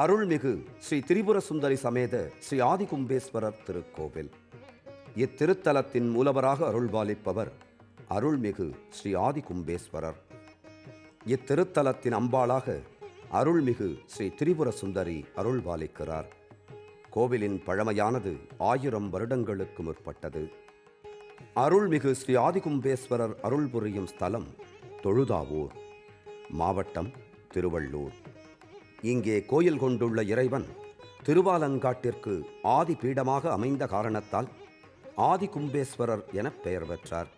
அருள்மிகு ஸ்ரீ திரிபுர சுந்தரி சமேத ஸ்ரீ ஆதிகும்பேஸ்வரர் திருக்கோவில். இத்திருத்தலத்தின் மூலவராக அருள்பாலிப்பவர் அருள்மிகு ஸ்ரீ ஆதிகும்பேஸ்வரர். இத்திருத்தலத்தின் அம்பாளாக அருள்மிகு ஸ்ரீ திரிபுர சுந்தரி அருள்பாலிக்கிறார். கோவிலின் பழமையானது 1000 வருடங்களுக்கு முற்பட்டது. அருள்மிகு ஸ்ரீ ஆதிகும்பேஸ்வரர் அருள் புரியும் ஸ்தலம் தொழுதாவூர், மாவட்டம் திருவள்ளூர். இங்கே கோயில் கொண்டுள்ள இறைவன் திருவாலங்காட்டிற்கு ஆதி பீடமாக அமைந்த காரணத்தால் ஆதிகும்பேஸ்வரர் என பெயர் பெற்றார்.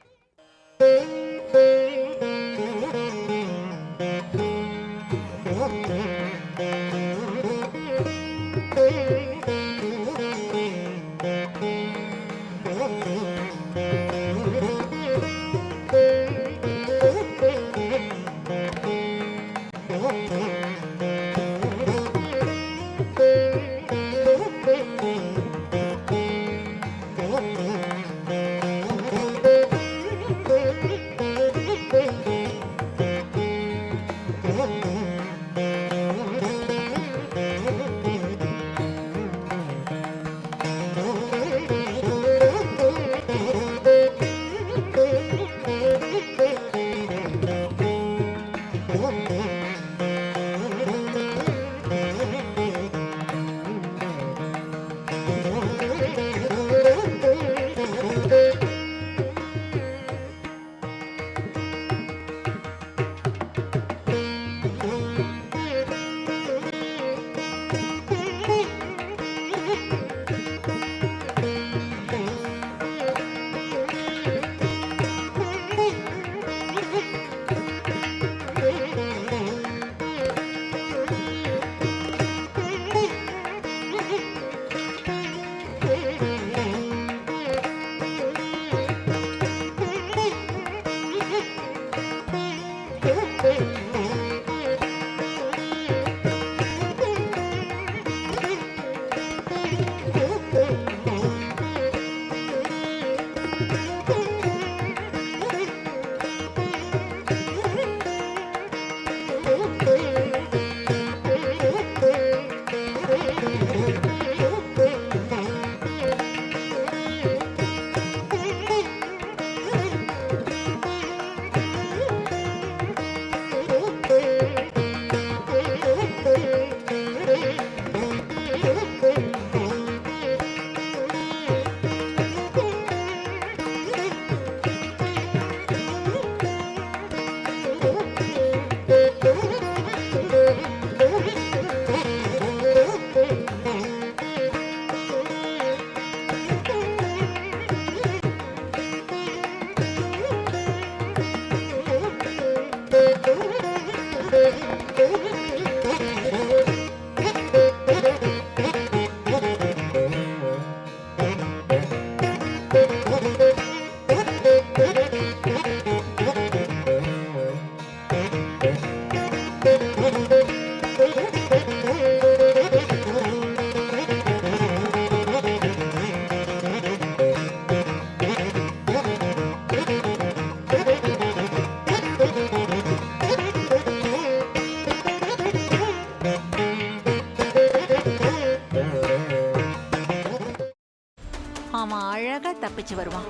அவன் அழகா தப்பிச்சு வருவான்.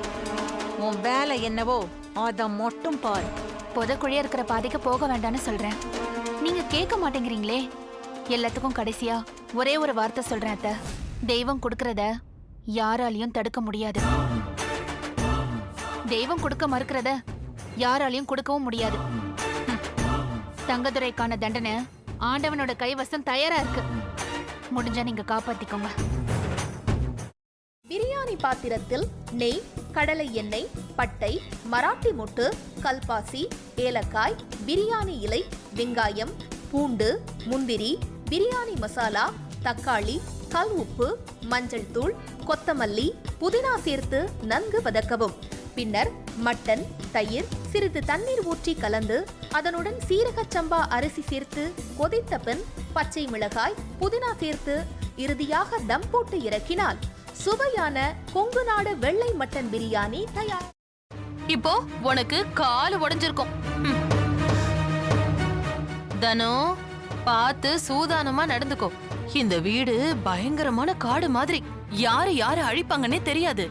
உன் வேலை என்னவோ அத மட்டும் பாரு. புதக்குழியா இருக்கிற பாதைக்கு போக வேண்டாம்னு சொல்றேன், நீங்க கேட்க மாட்டேங்கிறீங்களே. எல்லாத்துக்கும் கடைசியா ஒரே ஒரு வார்த்தை சொல்றேன் அத்தை. தெய்வம் கொடுக்கறத யாராலையும் தடுக்க முடியாது. தெய்வம் கொடுக்க மறுக்கிறத யாராலையும் கொடுக்கவும் முடியாது. தங்கதுரைக்கான தண்டனை ஆண்டவனோட கைவசம் தயாரா இருக்கு. முடிஞ்சா நீங்க காப்பாத்திக்கோங்க. பிரியாணி பாத்திரத்தில் நெய், கடலை எண்ணெய், பட்டை, மராட்டி மொட்டு, கல்பாசி, ஏலக்காய், பிரியாணி இலை, வெங்காயம், பூண்டு, முந்திரி, பிரியாணி மசாலா, தக்காளி, கல் உப்பு, மஞ்சள் தூள், கொத்தமல்லி, புதினா சேர்த்து நன்கு வதக்கவும். பின்னர் மட்டன், தயிர், சிறிது தண்ணீர் ஊற்றி கலந்து அதனுடன் சீரகச் சம்பா அரிசி சேர்த்து கொதித்த பின் பச்சை மிளகாய், புதினா சேர்த்து இறுதியாக தம் போட்டு இறக்கினால் சுவையான கொங்கு நாடு வெள்ளை மட்டன் பிரியாணி தயார். இப்போ உனக்கு கால் உடைஞ்சிருக்கும். தனு, பார்த்து சூதானமா நடந்துக்கோ. இந்த வீடு பயங்கரமான காடு மாதிரி. யாரு யாரு அழிப்பாங்கன்னே தெரியாது.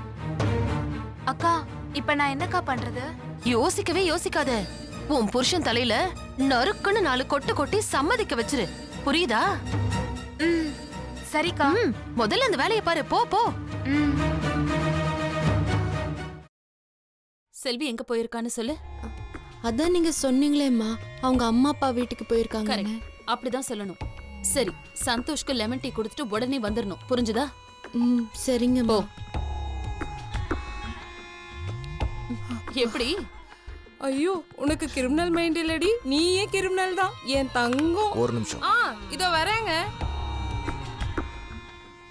அக்கா இப்ப நான் என்னக்கா பண்றது? யோசிக்கவே யோசிக்காத. உன் புருஷன் தலையில நறுக்குன்னு 4 கொட்டு கொட்டி சம்மதிக்க வச்சிரு. புரியுதா? சரிக்கா. முதல்ல அந்த வேலையை பாரு. போ போ. செல்வி எங்க போயிருக்கான்னு சொல்லு. அதான் நீங்க சொன்னீங்களேம்மா, அவங்க அம்மா அப்பா வீட்டுக்கு போயிருக்காங்க. கரெக்ட், அப்படிதான் சொல்லணும். சரி, சந்தோஷ்க்கு லெமன் டீ கொடுத்துட்டு உடனே வந்துடணும். புரிஞ்சுதா? சரிங்கம்மா. எப்படி? ஐயோ, உனக்கு கிரிமினல் மைண்ட் இல்லடி, நீயே கிரிமினல் தான் என் தங்கம். ஒரு நிமிஷம். இதோ வரேங்க.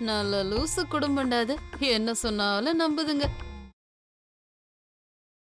நல்ல லூசு குடும்பம்டாது. என்ன சொன்னாலும் நம்புதுங்க.